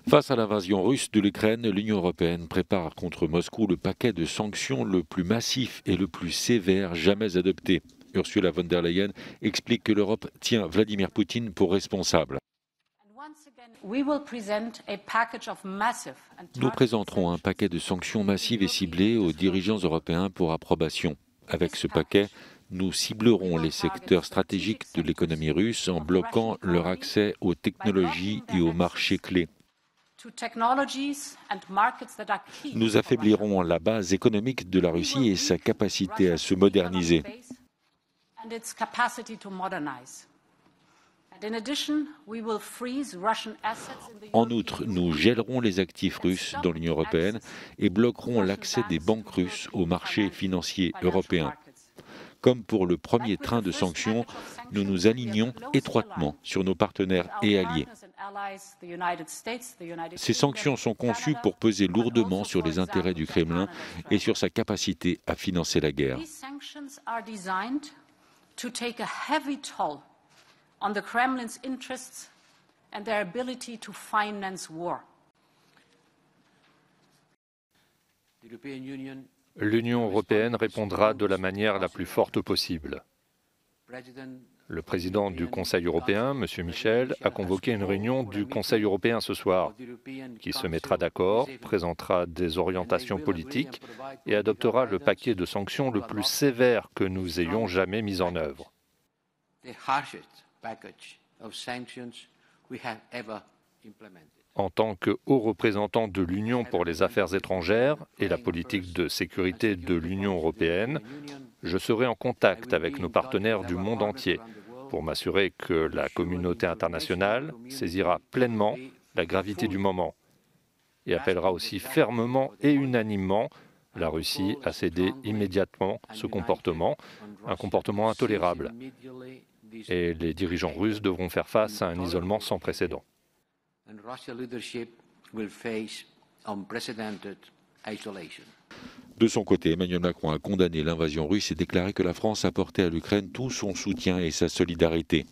Face à l'invasion russe de l'Ukraine, l'Union européenne prépare contre Moscou le paquet de sanctions le plus massif et le plus sévère jamais adopté. Ursula von der Leyen explique que l'Europe tient Vladimir Poutine pour responsable. Nous présenterons un paquet de sanctions massives et ciblées aux dirigeants européens pour approbation. Avec ce paquet, nous ciblerons les secteurs stratégiques de l'économie russe en bloquant leur accès aux technologies et aux marchés clés. Nous affaiblirons la base économique de la Russie et sa capacité à se moderniser. En outre, nous gèlerons les actifs russes dans l'Union européenne et bloquerons l'accès des banques russes aux marchés financiers européens. Comme pour le premier train de sanctions, nous nous alignons étroitement sur nos partenaires et alliés. Ces sanctions sont conçues pour peser lourdement sur les intérêts du Kremlin et sur sa capacité à financer la guerre. On the Kremlin's interests and their ability to finance war. L'Union européenne répondra de la manière la plus forte possible. Le président du Conseil européen, M. Michel, a convoqué une réunion du Conseil européen ce soir, qui se mettra d'accord, présentera des orientations politiques et adoptera le paquet de sanctions le plus sévère que nous ayons jamais mis en œuvre. En tant que haut représentant de l'Union pour les affaires étrangères et la politique de sécurité de l'Union européenne, je serai en contact avec nos partenaires du monde entier pour m'assurer que la communauté internationale saisira pleinement la gravité du moment et appellera aussi fermement et unanimement la Russie à céder immédiatement ce comportement, un comportement intolérable. Et les dirigeants russes devront faire face à un isolement sans précédent. De son côté, Emmanuel Macron a condamné l'invasion russe et déclaré que la France apportait à l'Ukraine tout son soutien et sa solidarité.